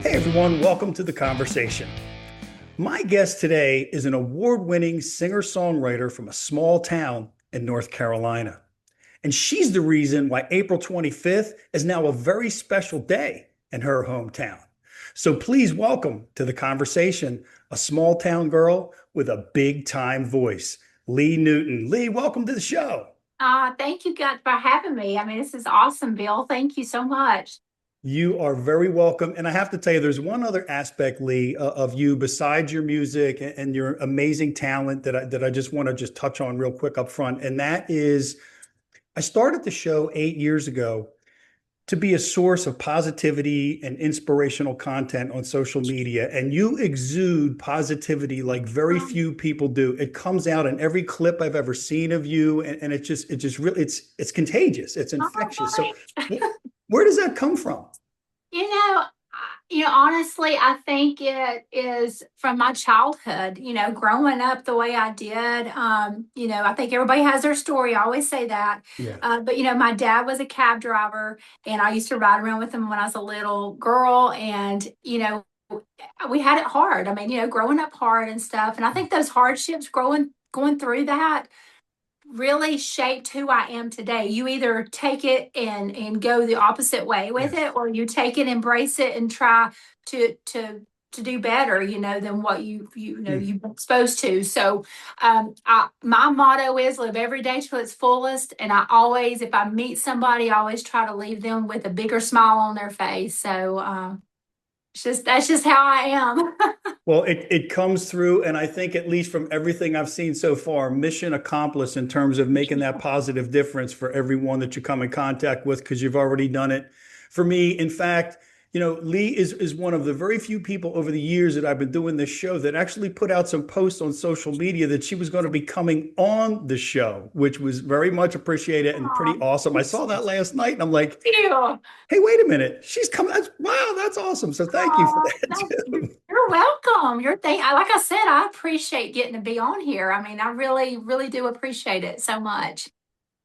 Hey everyone, welcome to the conversation. My guest today is an award-winning singer-songwriter from a small town in North Carolina. And she's the reason why April 25th is now a very special day in her hometown. So please welcome to the conversation a small town girl with a big time voice, Lee Newton. Lee, welcome to the show. Thank you guys for having me. I mean, this is awesome, Bill. Thank you so much. You are very welcome. And I have to tell you, there's one other aspect, Lee, of you besides your music and your amazing talent that I just want to just touch on real quick up front. And that is, I started the show 8 years ago to be a source of positivity and inspirational content on social media. And you exude positivity like very Um, few people do. It comes out in every clip I've ever seen of you. And it just really, it's contagious. It's oh, infectious. So boy. where does that come from? Honestly, I think it is from my childhood, growing up the way I did. I think everybody has their story. I always say that. Yeah. But my dad was a cab driver, and I used to ride around with him when I was a little girl. And, we had it hard. I mean, growing up hard and stuff. And I think those hardships going through that really shaped who I am today. You either take it and go the opposite way with Yes. it, or you take it, embrace it, and try to do better, than what Mm. you've been supposed to. So, my motto is live every day to its fullest. And I always, if I meet somebody, I always try to leave them with a bigger smile on their face. So, that's just how I am. Well, it comes through, and I think at least from everything I've seen so far, mission accomplished in terms of making that positive difference for everyone that you come in contact with, because you've already done it for me. In fact, Lee is one of the very few people over the years that I've been doing this show that actually put out some posts on social media that she was going to be coming on the show, which was very much appreciated and pretty Aw, awesome. I saw that last night, and I'm like, thank you. hey, wait a minute, she's coming. Wow, that's awesome. So thank you for Oh, that too. you're welcome. Like I said, I appreciate getting to be on here. I mean, I really, really do appreciate it so much.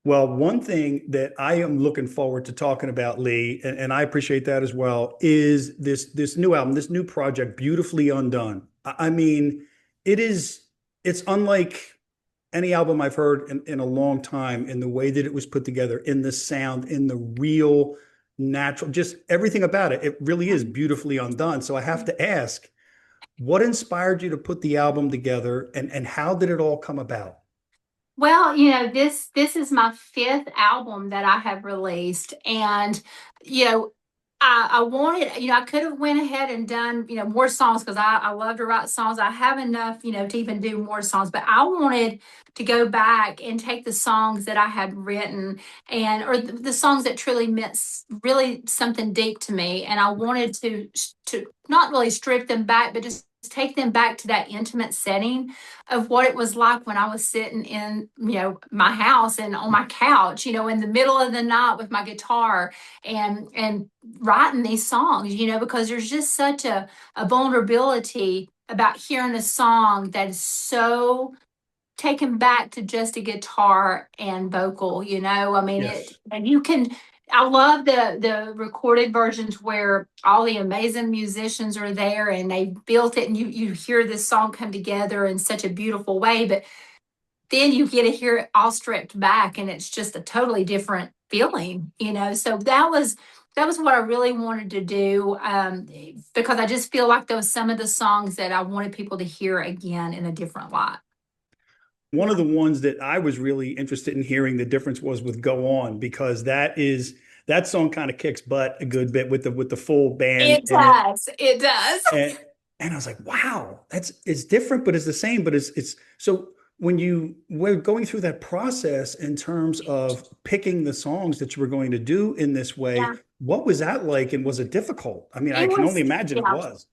Well, one thing that I am looking forward to talking about, Lee, and I appreciate that as well, is this new album, this new project, Beautifully Undone. I mean, it is it's unlike any album I've heard in a long time in the way that it was put together, in the sound, in the real natural, just everything about it. It really is beautifully undone. So I have to ask, what inspired you to put the album together and how did it all come about? Well, this is my fifth album that I have released, and you know, I wanted, I could have went ahead and done, more songs because I love to write songs. I have enough, to even do more songs, but I wanted to go back and take the songs that I had written and or the songs that truly meant really something deep to me, and I wanted to not really strip them back, but just take them back to that intimate setting of what it was like when I was sitting in, my house and on my couch, in the middle of the night with my guitar and writing these songs, because there's just such a vulnerability about hearing a song that is so taken back to just a guitar and vocal, I mean it Yes. and you can I love the recorded versions where all the amazing musicians are there and they built it and you hear this song come together in such a beautiful way, but then you get to hear it all stripped back and it's just a totally different feeling. So that was what I really wanted to do, because I just feel like those some of the songs that I wanted people to hear again in a different light. One of the ones that I was really interested in hearing the difference was with Go On, because that song kind of kicks butt a good bit with the full band It in it. does. It does. And and I was like, wow, it's different, but it's the same. But it's so when you were going through that process in terms of picking the songs that you were going to do in this way, Yeah. what was that like? And was it difficult? I mean, I It can only was, imagine it yeah, was.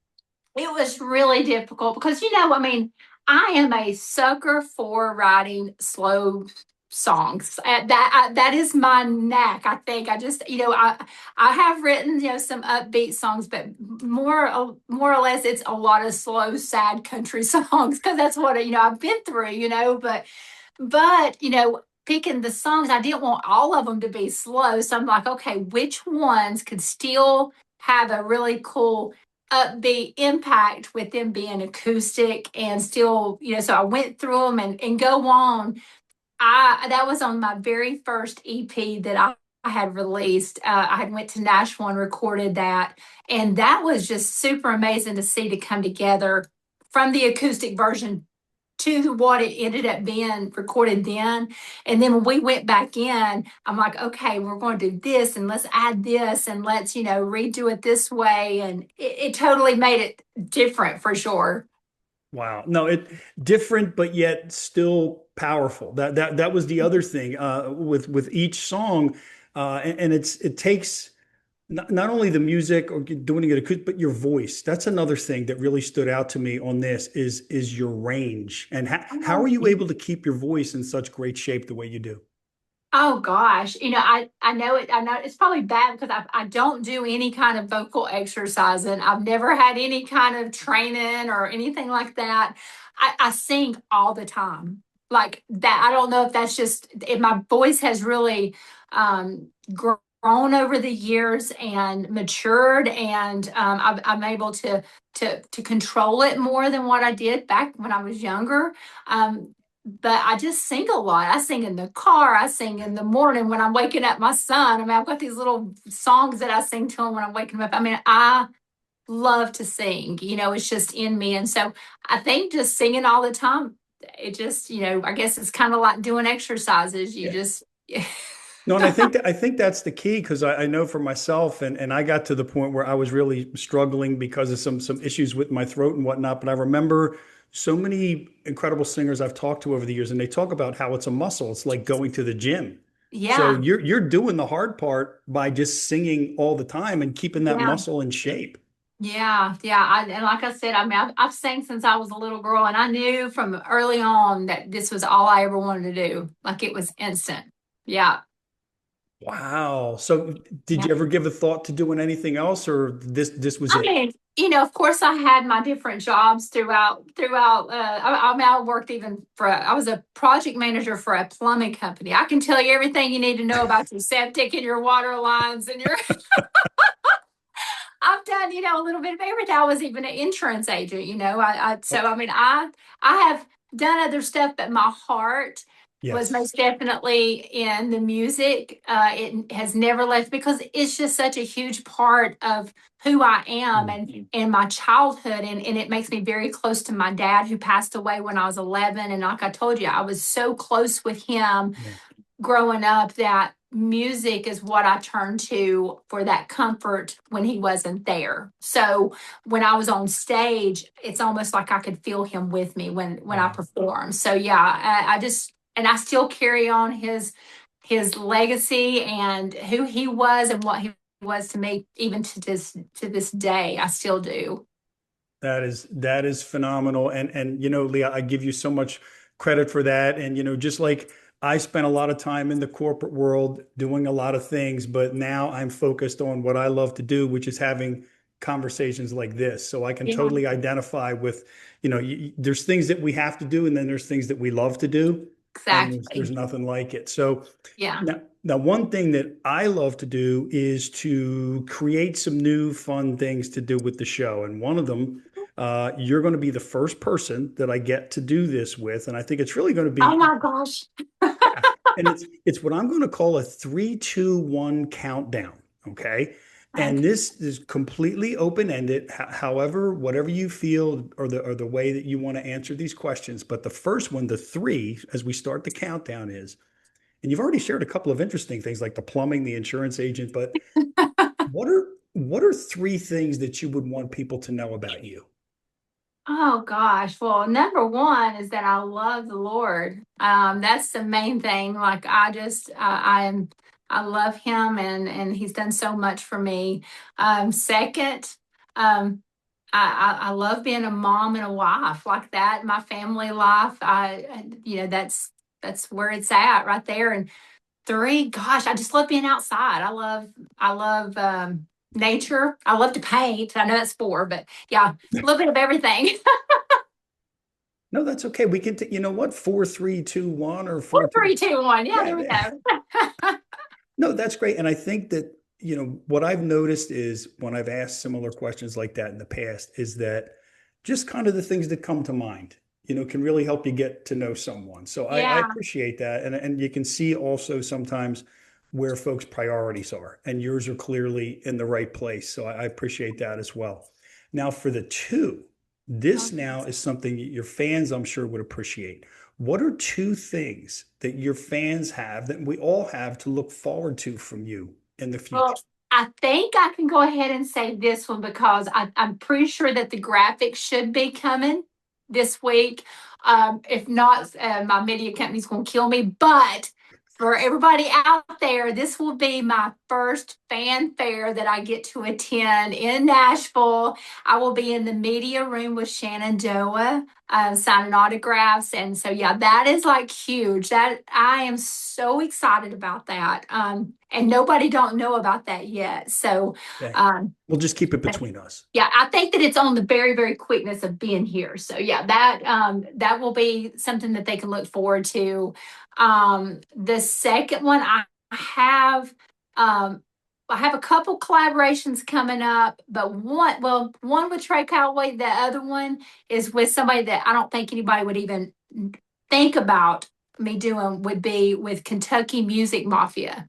it was really difficult because, I mean, I am a sucker for writing slow songs. That is my knack. I think I just, I have written, some upbeat songs, but more or less it's a lot of slow, sad country songs because that's what, I've been through, but picking the songs, I didn't want all of them to be slow. So I'm like, okay, which ones could still have a really cool the impact with them being acoustic and still, so I went through them and go on. That was on my very first EP that I had released. I had went to Nashville and recorded that, and that was just super amazing to see to come together from the acoustic version to what it ended up being recorded then. And then when we went back in, I'm like, okay, we're going to do this and let's add this and let's, redo it this way. And it totally made it different for sure. Wow. No, it different, but yet still powerful. That was the other thing with each song, and it takes not only the music or doing it acoustic, but your voice. That's another thing that really stood out to me on this is your range and how are you able to keep your voice in such great shape the way you do? Oh gosh, I know it. I know it's probably bad because I don't do any kind of vocal exercising. I've never had any kind of training or anything like that. I sing all the time, like that. I don't know if that's just if my voice has really grown over the years and matured, and I'm able to control it more than what I did back when I was younger. But I just sing a lot. I sing in the car. I sing in the morning when I'm waking up my son. I mean, I've got these little songs that I sing to him when I'm waking him up. I mean, I love to sing. It's just in me. And so I think just singing all the time, it just, I guess it's kind of like doing exercises. You Yeah. just, No, and I think that's the key because I know for myself and I got to the point where I was really struggling because of some issues with my throat and whatnot. But I remember so many incredible singers I've talked to over the years, and they talk about how it's a muscle. It's like going to the gym. So yeah, you're doing the hard part by just singing all the time and keeping that yeah. muscle in shape. Yeah. And like I said, I mean, I've sang since I was a little girl, and I knew from early on that this was all I ever wanted to do. Like it was instant. Yeah. Wow. So did Yeah. you ever give a thought to doing anything else or this was I it? mean, of course, I had my different jobs throughout. I mean, I worked even I was a project manager for a plumbing company. I can tell you everything you need to know about your septic and your water lines and your. I've done, a little bit of everything. I was even an insurance agent. So I mean, I have done other stuff, but my heart was Yes. most definitely in the music. It has never left because it's just such a huge part of who I am and my childhood. And it makes me very close to my dad who passed away when I was 11. And like I told you, I was so close with him Yeah. growing up that music is what I turned to for that comfort when he wasn't there. So when I was on stage, it's almost like I could feel him with me when I Wow. perform. So yeah, I just and I still carry on his legacy and who he was and what he was to me even to this day. I still do. That is phenomenal. And Leah, I give you so much credit for that. And just like I spent a lot of time in the corporate world doing a lot of things, but now I'm focused on what I love to do, which is having conversations like this. So I can Yeah, totally identify with, there's things that we have to do, and then there's things that we love to do, and there's exactly. nothing like it. So Yeah. now, one thing that I love to do is to create some new fun things to do with the show. And one of them, you're going to be the first person that I get to do this with. And I think it's really going to Oh be, my gosh. yeah. And it's what I'm going to call a 3, 2, 1 countdown. Okay. And Okay. this is completely open-ended. However, whatever you feel or the way that you want to answer these questions. But the first one, the three, as we start the countdown is, and you've already shared a couple of interesting things like the plumbing, the insurance agent, but what are 3 things that you would want people to know about you? Oh gosh. Well, number one is that I love the Lord. That's the main thing. Like I love him and he's done so much for me. Second, I love being a mom and a wife like that. My family life, that's where it's at right there. And three, gosh, I just love being outside. I love nature. I love to paint. I know that's four, but yeah, a little bit of everything. No, that's okay. We can, you know what, 4, 3, 2, 1 or Four, 4, 2. three, two, one. Yeah, there we Yeah. go. No, that's great. And I think that what I've noticed is when I've asked similar questions like that in the past is that just kind of the things that come to mind, can really help you get to know someone. So I Yeah. appreciate that. And you can see also sometimes where folks' priorities are, and yours are clearly in the right place. So I appreciate that as well. Now, for the two, this now is something your fans, I'm sure, would appreciate. What are two things that your fans have that we all have to look forward to from you in the Well, future? I think I can go ahead and say this one because I'm pretty sure that the graphics should be coming this week. If not, my media company's going to kill me. But for everybody out there, this will be my first fan fair that I get to attend in Nashville. I will be in the media room with Shenandoah, signing autographs. And so, yeah, that is like huge. That I am so excited about that. And nobody don't know about that yet. So, Okay. um, We'll just keep it between us. yeah, I think that it's on the very, very quickness of being here. So yeah, that will be something that they can look forward to. The second one have um I have a couple collaborations coming up, but one with Trey Calloway, the other one is with somebody that I don't think anybody would even think about me doing would be with Kentucky Music Mafia.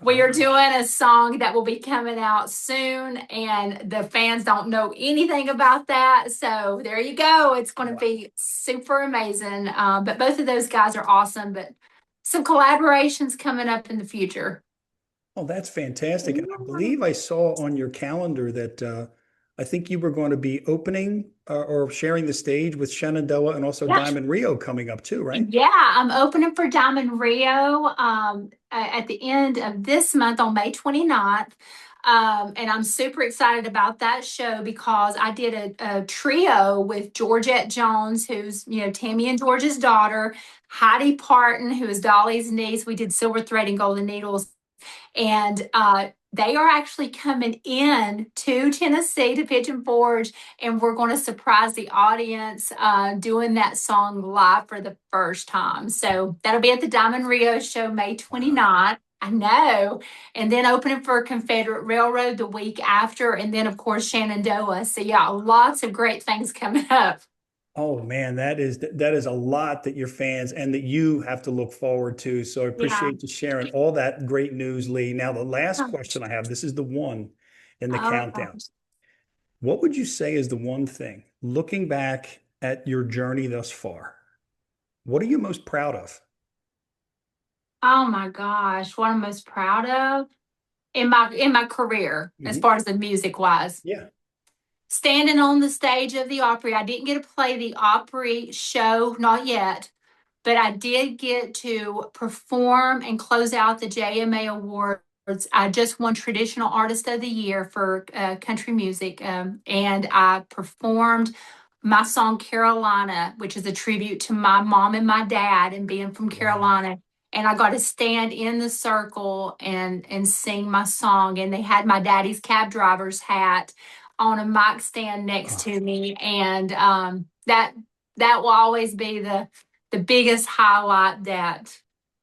We are Oh, doing a song that will be coming out soon, and the fans don't know anything about that. So there you go. It's going to wow. be super amazing. But both of those guys are awesome. But some collaborations coming up in the future. Oh, that's fantastic. And I Yeah. believe I saw on your calendar that I think you were going to be opening or sharing the stage with Shenandoah and also Diamond Rio coming up too, right? Yeah, I'm opening for Diamond Rio at the end of this month on May 29th. And I'm super excited about that show because I did a trio with Georgette Jones, who's, Tammy and George's daughter, Heidi Parton, who is Dolly's niece. We did Silver Thread and Golden Needles, and they are actually coming in to Tennessee to Pigeon Forge, and we're going to surprise the audience doing that song live for the first time. So that'll be at the Diamond Rio show May Wow. 29th. I know. And then opening for Confederate Railroad the week after, and then, of course, Shenandoah. So, yeah, lots of great things coming up. Oh man, that is a lot that your fans and that you have to look forward to. So I Yeah. appreciate you sharing all that great news, Lee. Now, the last question I have, this is the one in the Oh, countdown. What would you say is the one thing, looking back at your journey thus far, what are you most proud of? oh my gosh. What I'm most proud of in my career, as Mhm. far as the music wise. Yeah. Standing on the stage of the Opry. I didn't get to play the Opry show, not yet, but I did get to perform and close out the JMA Awards. I just won Traditional Artist of the Year for country music, and I performed my song Carolina, which is a tribute to my mom and my dad and being from Wow. Carolina. And I got to stand in the circle and sing my song. And they had my daddy's cab driver's hat on a mic stand next Oh, to me, and that will always be the biggest highlight that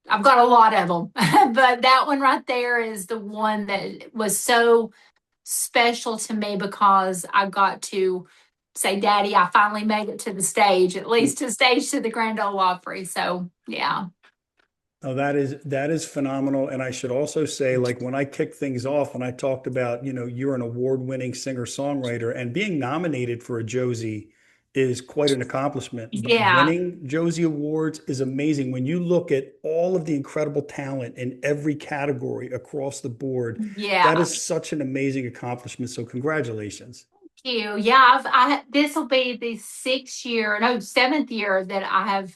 I've got a lot of them, but that one right there is the one that was so special to me because I got to say, Daddy, I finally made it to the stage, at least to stage to the Grand Ole Opry. So yeah. oh, that is phenomenal. And I should also say, like when I kicked things off, when I talked about, you're an award-winning singer-songwriter and being nominated for a Josie is quite an accomplishment. But Yeah. winning Josie Awards is amazing. When you look at all of the incredible talent in every category across the board, that Yeah. is such an amazing accomplishment. So congratulations. You. Yeah, this will be the 6th year, no, 7th year that I have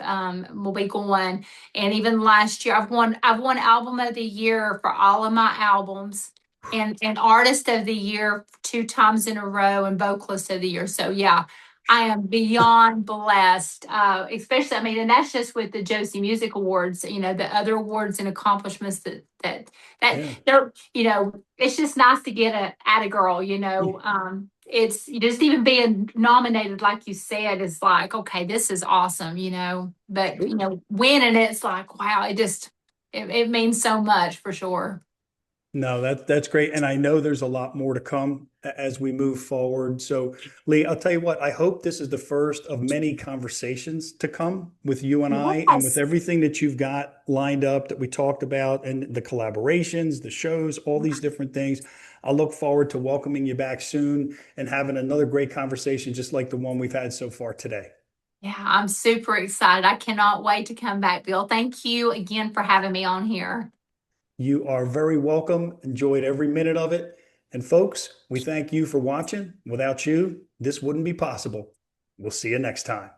will be going. And even last year I've won album of the year for all of my albums, and artist of the year 2 times in a row, and vocalist of the year. So yeah, I am beyond blessed. Especially, I mean, and that's just with the Josie Music Awards, the other awards and accomplishments that Yeah. they're, it's just nice to get at a girl, it's just even being nominated, like you said, is like, okay, this is awesome, but Sure. winning it's like, wow, it means so much for sure. No, that's great. And I know there's a lot more to come as we move forward. So, Lee, I'll tell you what, I hope this is the first of many conversations to come with you and I, and with Yes. everything that you've got lined up that we talked about, and the collaborations, the shows, all these different things. I look forward to welcoming you back soon and having another great conversation just like the one we've had so far today. Yeah, I'm super excited. I cannot wait to come back, Bill. Thank you again for having me on here. You are very welcome. Enjoyed every minute of it. And folks, we thank you for watching. Without you, this wouldn't be possible. We'll see you next time.